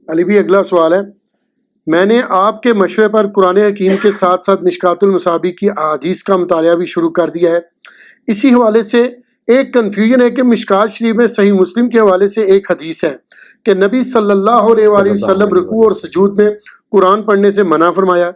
علی بھی اگلا سوال ہے، میں نے آپ کے مشورے پر قرآن حکیم کے ساتھ ساتھ مشکات المصابیح کی احادیث کا مطالعہ بھی شروع کر دیا ہے۔ اسی حوالے سے ایک کنفیوژن ہے کہ مشکات شریف میں صحیح مسلم کے حوالے سے ایک حدیث ہے کہ نبی صلی اللہ علیہ صلی وآلہ اللہ وسلم علیہ رکوع اور وسلم۔ سجود میں قرآن پڑھنے سے منع فرمایا،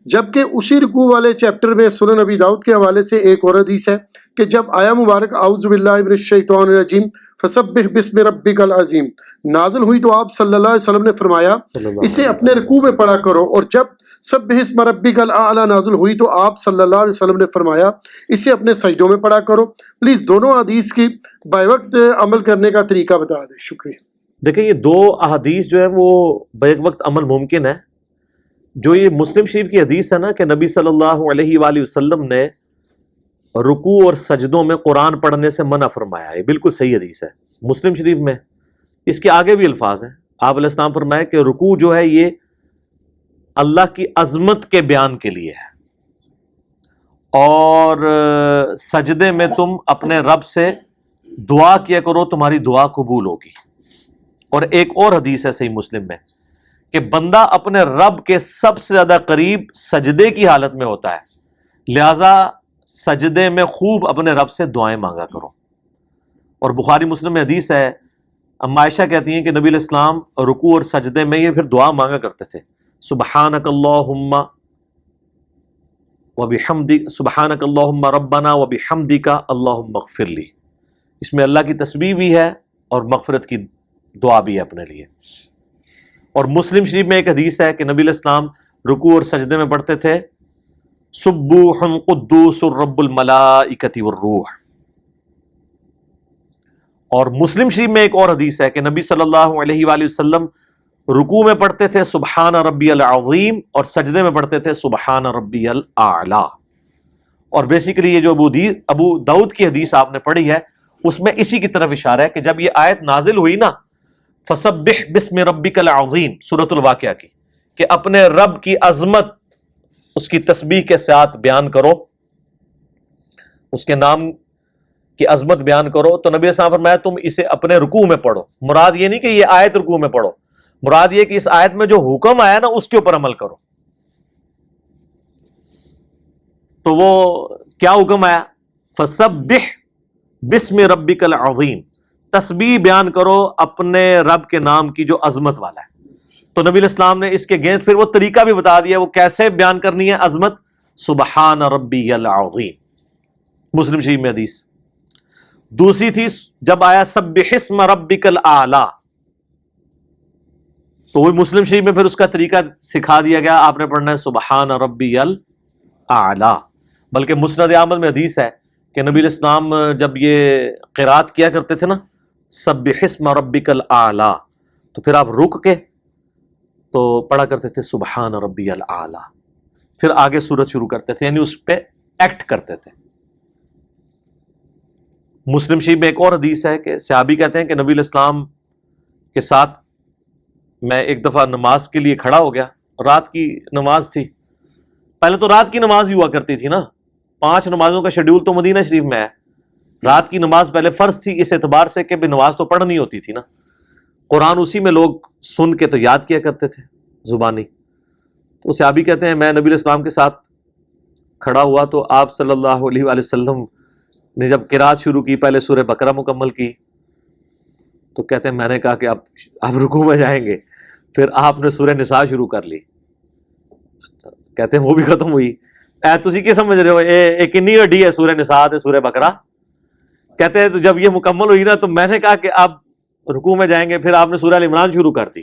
جبکہ اسی رکوع والے چیپٹر میں سنن نبی داؤد کے حوالے سے ایک اور حدیث ہے کہ جب آیا مبارک اعوذ باللہ من الشیطان الرجیم فسبح بسم ربک العظیم نازل ہوئی تو آپ صلی اللہ علیہ وسلم نے فرمایا صلی اللہ اسے علیہ اپنے رکوع میں وسلم۔ پڑھا کرو، اور جب سبح اسم ربک الاعلی نازل ہوئی تو آپ صلی اللہ علیہ وسلم نے فرمایا اسے اپنے سجدوں میں پڑھا کرو۔ پلیز دونوں حدیث کی بائی وقت عمل کرنے کا طریقہ بتا دیں، شکریہ۔ دیکھیں یہ دو احادیث جو ہے وہ بیک وقت عمل ممکن ہے۔ جو یہ مسلم شریف کی حدیث ہے نا کہ نبی صلی اللہ علیہ وآلہ وسلم نے رکوع اور سجدوں میں قرآن پڑھنے سے منع فرمایا، یہ بالکل صحیح حدیث ہے مسلم شریف میں۔ اس کے آگے بھی الفاظ ہیں، آپ علیہ السلام فرمایا کہ رکوع جو ہے یہ اللہ کی عظمت کے بیان کے لیے ہے، اور سجدے میں تم اپنے رب سے دعا کیا کرو، تمہاری دعا قبول ہوگی۔ اور ایک اور حدیث ہے صحیح مسلم میں کہ بندہ اپنے رب کے سب سے زیادہ قریب سجدے کی حالت میں ہوتا ہے، لہذا سجدے میں خوب اپنے رب سے دعائیں مانگا کرو۔ اور بخاری مسلم میں حدیث ہے، اما عائشہ کہتی ہیں کہ نبی علیہ السلام رکوع اور سجدے میں یہ پھر دعا مانگا کرتے تھے، سبحانک اللہم وبحمدک، سبحانک اللہم ربنا وبحمدک اللہم اغفر لی۔ اس میں اللہ کی تسبیح بھی ہے اور مغفرت کی دعا بھی ہے اپنے لیے۔ اور مسلم شریف میں ایک حدیث ہے کہ نبی علیہ السلام رکوع اور سجدے میں پڑھتے تھے سبوح قدوس رب الملائکۃ والروح۔ اور مسلم شریف میں ایک اور حدیث ہے کہ نبی صلی اللہ علیہ وآلہ وسلم رکوع میں پڑھتے تھے سبحان ربی العظیم، اور سجدے میں پڑھتے تھے سبحان ربی الاعلی۔ اور بیسیکلی یہ جو ابو داؤد کی حدیث آپ نے پڑھی ہے اس میں اسی کی طرف اشارہ ہے کہ جب یہ آیت نازل ہوئی نا فسبح بسم ربک العظیم سورۃ الواقعہ کی، کہ اپنے رب کی عظمت اس کی تسبیح کے ساتھ بیان کرو، اس کے نام کی عظمت بیان کرو، تو نبی صلی اللہ علیہ وسلم نے فرمایا تم اسے اپنے رکوع میں پڑھو۔ مراد یہ نہیں کہ یہ آیت رکوع میں پڑھو، مراد یہ کہ اس آیت میں جو حکم آیا نا اس کے اوپر عمل کرو۔ تو وہ کیا حکم آیا؟ فسبح بسم ربک العظیم، تسبیح بیان کرو اپنے رب کے نام کی جو عظمت والا ہے۔ تو نبی علیہ السلام نے اس کے اگینسٹ پھر وہ طریقہ بھی بتا دیا، وہ کیسے بیان کرنی ہے عظمت، سبحان ربی العظیم، مسلم شریف میں حدیث۔ دوسری تھی جب آیا سبح اسم ربک الاعلی، تو وہ مسلم شریف میں پھر اس کا طریقہ سکھا دیا گیا، آپ نے پڑھنا ہے سبحان ربی الاعلی۔ بلکہ مسند احمد میں حدیث ہے کہ نبی علیہ السلام جب یہ قرات کیا کرتے تھے نا سبح اسم ربک الاعلی، تو پھر آپ رک کے تو پڑھا کرتے تھے سبحان ربی الاعلی، پھر آگے سورت شروع کرتے تھے، یعنی اس پہ ایکٹ کرتے تھے۔ مسلم شریف میں ایک اور حدیث ہے کہ صحابی کہتے ہیں کہ نبی علیہ السلام کے ساتھ میں ایک دفعہ نماز کے لیے کھڑا ہو گیا، رات کی نماز تھی۔ پہلے تو رات کی نماز ہی ہوا کرتی تھی نا، 5 نمازوں کا شیڈیول تو مدینہ شریف میں ہے، رات کی نماز پہلے فرض تھی اس اعتبار سے کہ نماز تو پڑھنی ہوتی تھی نا، قرآن اسی میں لوگ سن کے تو یاد کیا کرتے تھے زبانی۔ تو صحابی کہتے ہیں میں نبی علیہ السلام کے ساتھ کھڑا ہوا تو آپ صلی اللہ علیہ وآلہ وسلم نے جب قرات شروع کی، پہلے سورہ بقرہ مکمل کی، تو کہتے ہیں میں نے کہا کہ اب رکوع میں جائیں گے، پھر آپ نے سورہ نساء شروع کر لی، کہتے ہیں وہ بھی ختم ہوئی۔ تسی کیا سمجھ رہے ہو یہ کنی ہڈی ہے سورہ نساء تے سورہ بقرہ؟ کہتے ہیں تو جب یہ مکمل ہوئی نا تو میں نے کہا کہ اب رکوع میں جائیں گے، پھر آپ نے سورہ ال عمران شروع کر دی۔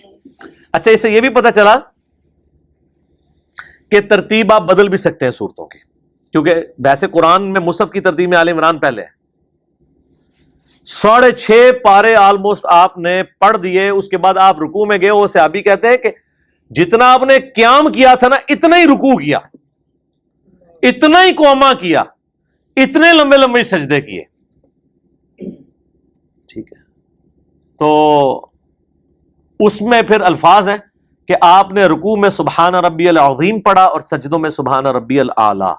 اچھا اس سے یہ بھی پتہ چلا کہ ترتیب آپ بدل بھی سکتے ہیں صورتوں کی، کیونکہ ویسے قرآن میں مصحف کی ترتیب میں آل عمران پہلے ہے، 6.5 پارے آلموسٹ آپ نے پڑھ دیے، اس کے بعد آپ رکوع میں گئے۔ وہ صحابی کہتے ہیں کہ جتنا آپ نے قیام کیا تھا نا اتنا ہی رکوع کیا، اتنا ہی قوما کیا، اتنے لمبے لمبے سجدے کیے۔ ٹھیک ہے، تو اس میں پھر الفاظ ہیں کہ آپ نے رکوع میں سبحان ربی العظیم پڑھا اور سجدوں میں سبحان ربی الاعلی،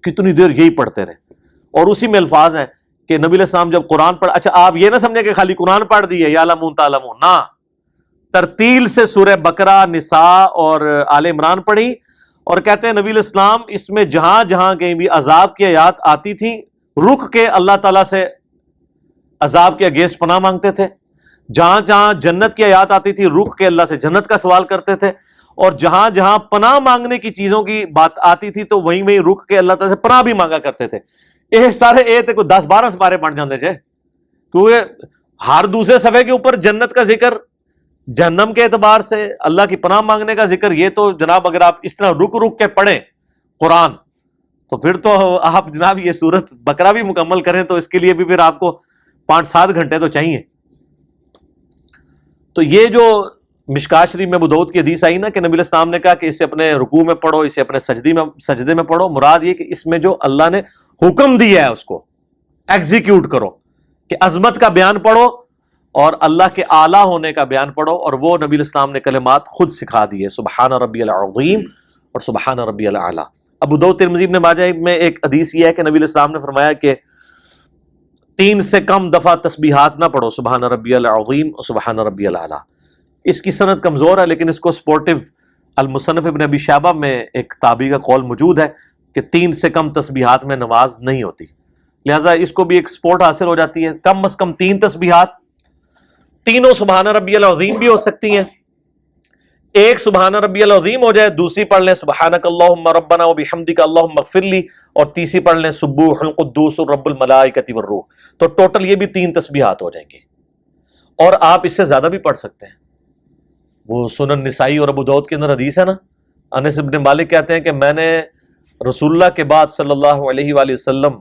کتنی دیر یہی پڑھتے رہے۔ اور اسی میں الفاظ ہیں کہ نبی علیہ السلام جب قرآن پڑھا، اچھا آپ یہ نہ سمجھے کہ خالی قرآن پڑھ دیے یا علمون تعلمون، نہ، ترتیل سے سورہ بقرہ، نساء اور آل عمران پڑھی، اور کہتے ہیں نبی علیہ السلام اس میں جہاں جہاں کہیں بھی عذاب کی آیات آتی تھی رک کے اللہ تعالیٰ سے عذاب کے اگینسٹ پناہ مانگتے تھے، جہاں جہاں جنت کی آیات آتی تھی رک کے اللہ سے جنت کا سوال کرتے تھے، اور جہاں جہاں پناہ مانگنے کی چیزوں کی بات آتی تھی تو وہیں وہیں رک کے اللہ تعالیٰ سے پناہ بھی مانگا کرتے تھے۔ یہ سارے تے کوئی 10-12 سپارے پڑھ جاندے جے، کیونکہ ہر دوسرے صفحے کے اوپر جنت کا ذکر، جہنم کے اعتبار سے اللہ کی پناہ مانگنے کا ذکر، یہ تو جناب اگر آپ اس طرح رک رک کے پڑھیں قرآن تو پھر تو آپ جناب یہ سورت بقرہ بھی مکمل کریں تو اس کے لیے بھی پھر آپ کو 5-7 گھنٹے تو چاہیے۔ تو یہ جو مشکاۃ شریف میں ابو داؤد کی حدیث آئی نا کہ نبی علیہ السلام نے کہا کہ اسے اپنے رکوع میں پڑھو، اسے اپنے سجدے میں پڑھو، مراد یہ کہ اس میں جو اللہ نے حکم دیا ہے اس کو ایگزیکیوٹ کرو، کہ عظمت کا بیان پڑھو اور اللہ کے اعلیٰ ہونے کا بیان پڑھو، اور وہ نبی علیہ السلام نے کلمات خود سکھا دیے، سبحان ربی العظیم اور سبحان ربی الاعلیٰ۔ ابو داؤد ترمذی ابن ماجہ میں ایک حدیث یہ ہے کہ نبی علیہ السلام نے فرمایا کہ 3 سے کم دفعہ تسبیحات نہ پڑھو، سبحان ربی العظیم اور سبحان ربی الاعلیٰ۔ اس کی سند کمزور ہے، لیکن اس کو سپورٹو المصنف ابن ابی شیبہ میں ایک تابعی کا قول موجود ہے کہ 3 سے کم تسبیحات میں نماز نہیں ہوتی، لہٰذا اس کو بھی ایک سپورٹ حاصل ہو جاتی ہے۔ کم از کم 3 تسبیحات، تینوں سبحان ربی العظیم بھی ہو سکتی ہیں، ایک سبحان ربی العظیم ہو جائے، دوسری پڑھ لیں سبحانک اللہم ربنا وبحمدک اللہم اغفر لی، اور تیسری پڑھ لیں سبوح القدوس رب الملائکۃ والروح، تو ٹوٹل یہ بھی 3 تسبیحات ہو جائیں گی۔ اور آپ اس سے زیادہ بھی پڑھ سکتے ہیں، وہ سنن نسائی اور ابو داؤد کے اندر حدیث ہے نا، انس بن مالک کہتے ہیں کہ میں نے رسول اللہ کے بعد صلی اللہ علیہ وآلہ وسلم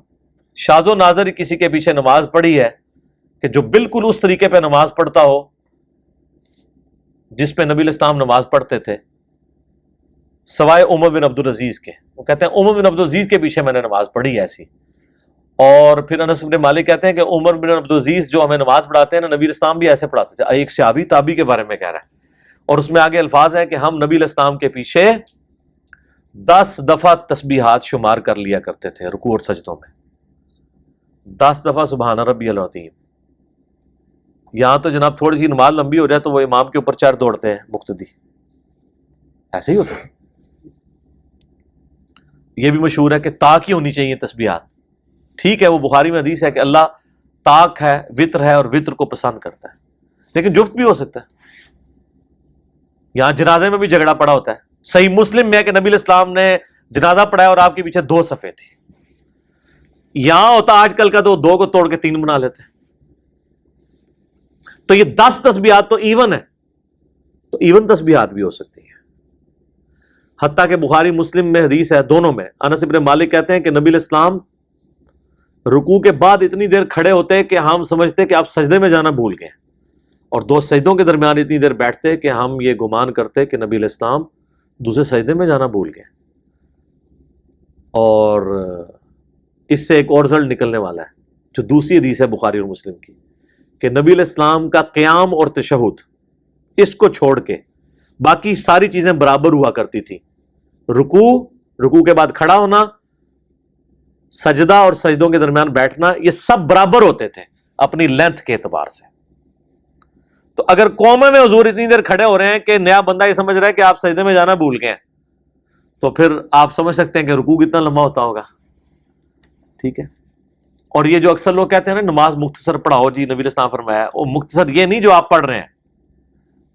شاذ و نادر کسی کے پیچھے نماز پڑھی ہے کہ جو بالکل اس طریقے پہ نماز پڑھتا ہو جس پہ نبی علیہ السلام نماز پڑھتے تھے، سوائے عمر بن عبدالعزیز کے۔ وہ کہتے ہیں عمر بن عبدالعزیز کے پیچھے میں نے نماز پڑھی ایسی، اور پھر انس بن مالک کہتے ہیں کہ عمر بن عبدالعزیز جو ہمیں نماز پڑھاتے ہیں نا، نبی علیہ السلام بھی ایسے پڑھاتے تھے۔ ایک صحابی تابعی کے بارے میں کہہ رہا ہے، اور اس میں آگے الفاظ ہیں کہ ہم نبی علیہ السلام کے پیچھے 10 دفعہ تسبیحات شمار کر لیا کرتے تھے رکوع اور سجدوں میں، 10 دفعہ سبحان ربی العظیم۔ یہاں تو جناب تھوڑی سی نماز لمبی ہو جائے تو وہ امام کے اوپر چڑھ دوڑتے ہیں مقتدی، ایسے ہی ہوتا ہے۔ یہ بھی مشہور ہے کہ طاق ہی ہونی چاہیے تسبیحات، ٹھیک ہے وہ بخاری میں حدیث ہے کہ اللہ طاق ہے، وطر ہے، اور وطر کو پسند کرتا ہے، لیکن جفت بھی ہو سکتا ہے۔ یہاں جنازے میں بھی جھگڑا پڑا ہوتا ہے، صحیح مسلم میں ہے کہ نبی علیہ السلام نے جنازہ پڑھایا اور آپ کے پیچھے 2 صفیں تھی، یہاں ہوتا آج کل کا تو 2 کو توڑ کے 3 بنا لیتے ہیں۔ تو یہ 10 تسبیحات تو ایون ہے، تو ایون تسبیحات بھی ہو سکتی ہیں۔ حتیٰ کہ بخاری مسلم میں حدیث ہے، دونوں میں، انس بن مالک کہتے ہیں کہ نبی علیہ السلام رکوع کے بعد اتنی دیر کھڑے ہوتے کہ ہم سمجھتے کہ آپ سجدے میں جانا بھول گئے، اور 2 سجدوں کے درمیان اتنی دیر بیٹھتے کہ ہم یہ گمان کرتے کہ نبی علیہ السلام دوسرے سجدے میں جانا بھول گئے۔ اور اس سے ایک اور رزلٹ نکلنے والا ہے جو دوسری حدیث ہے بخاری اور مسلم کی، کہ نبی علیہ السلام کا قیام اور تشہد، اس کو چھوڑ کے باقی ساری چیزیں برابر ہوا کرتی تھی۔ رکوع کے بعد کھڑا ہونا، سجدہ اور سجدوں کے درمیان بیٹھنا، یہ سب برابر ہوتے تھے اپنی لینتھ کے اعتبار سے۔ تو اگر قوم میں حضور اتنی دیر کھڑے ہو رہے ہیں کہ نیا بندہ یہ سمجھ رہا ہے کہ آپ سجدے میں جانا بھول گئے، تو پھر آپ سمجھ سکتے ہیں کہ رکوع کتنا لمبا ہوتا ہوگا، ٹھیک ہے۔ اور یہ جو اکثر لوگ کہتے ہیں نا نماز مختصر پڑھاؤ جی، نبی علیہ السلام فرمایا، وہ مختصر یہ نہیں جو آپ پڑھ رہے ہیں،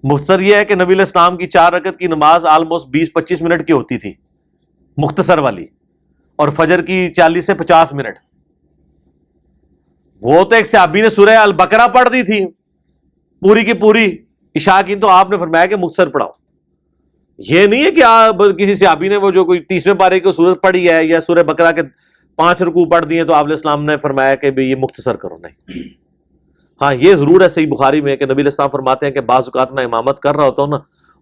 مختصر یہ ہے کہ نبی علیہ السلام کی 4 رکعت کی نماز آلموسٹ 20-25 منٹ کی ہوتی تھی، مختصر والی، اور فجر کی 40 سے 50 منٹ۔ وہ تو ایک صحابی نے سورہ البقرہ پڑھ دی تھی پوری کی پوری عشاء کی، تو آپ نے فرمایا کہ مختصر پڑھاؤ۔ یہ نہیں ہے کہ آپ کسی صحابی نے وہ جو کوئی 30ویں پارے کی سورت پڑھی ہے یا سورہ بقرہ کے 5 رکوع پڑھ دیے تو آپ علیہ السلام نے فرمایا کہ یہ مختصر کرو، نہیں۔ ہاں یہ ضرور ہے صحیح بخاری میں کہ نبی علیہ السلام فرماتے ہیں کہ بعض اوقات میں امامت کر رہا ہوتا ہوں نا،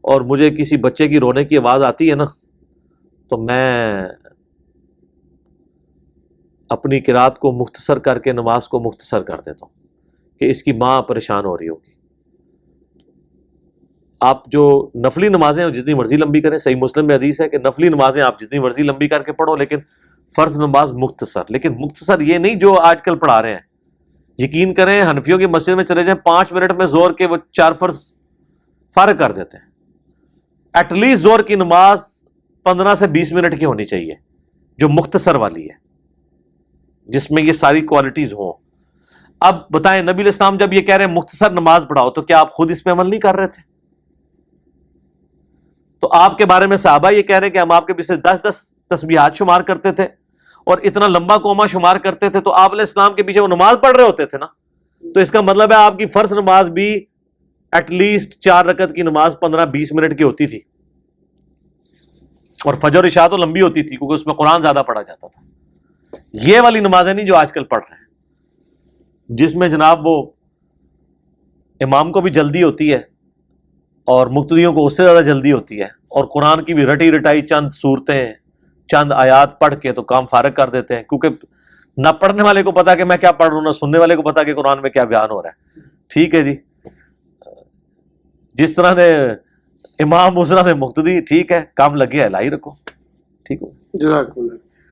اور مجھے کسی بچے کی رونے کی آواز آتی ہے نا، تو میں اپنی قرات کو مختصر کر کے نماز کو مختصر کر دیتا ہوں کہ اس کی ماں پریشان ہو رہی ہوگی۔ آپ جو نفلی نمازیں جتنی مرضی لمبی کریں، صحیح مسلم میں حدیث ہے کہ نفلی نمازیں آپ جتنی مرضی لمبی کر کے پڑھو، لیکن فرض نماز مختصر۔ لیکن مختصر یہ نہیں جو آج کل پڑھا رہے ہیں، یقین کریں حنفیوں کی مسجد میں چلے جائیں، 5 منٹ میں زور کے وہ 4 فرض فارغ کر دیتے ہیں. ایٹ لیسٹ زور کی نماز 15 سے 20 منٹ کی ہونی چاہیے, جو مختصر والی ہے, جس میں یہ ساری کوالٹیز ہوں. اب بتائیں, نبی علیہ السلام جب یہ کہہ رہے ہیں مختصر نماز پڑھاؤ, تو کیا آپ خود اس پہ عمل نہیں کر رہے تھے؟ تو آپ کے بارے میں صحابہ یہ کہہ رہے ہیں کہ ہم آپ کے پیچھے 10 تسبیحات شمار کرتے تھے اور اتنا لمبا قوما شمار کرتے تھے, تو آپ علیہ السلام کے پیچھے وہ نماز پڑھ رہے ہوتے تھے نا. تو اس کا مطلب ہے آپ کی فرض نماز بھی ایٹ لیسٹ 4 رکعت کی نماز 15-20 منٹ کی ہوتی تھی, اور فجر عشاء تو لمبی ہوتی تھی کیونکہ اس میں قرآن زیادہ پڑھا جاتا تھا. یہ والی نمازیں نہیں جو آج کل پڑھ رہے ہیں, جس میں جناب وہ امام کو بھی جلدی ہوتی ہے اور مقتدیوں کو اس سے زیادہ جلدی ہوتی ہے, اور قرآن کی بھی رٹی رٹائی چند صورتیں چند آیات پڑھ کے تو کام فارغ کر دیتے ہیں, کیونکہ نہ پڑھنے والے کو پتا کہ میں کیا پڑھ رہا ہوں, نہ سننے والے کو پتا کہ قرآن میں کیا بیان ہو رہا ہے. ٹھیک ہے جی, جس طرح دے امام اس طرح دے مقتدی, ٹھیک ہے, کام لگے ہے لائی رکھو. ٹھیک ہو. جزاک اللہ.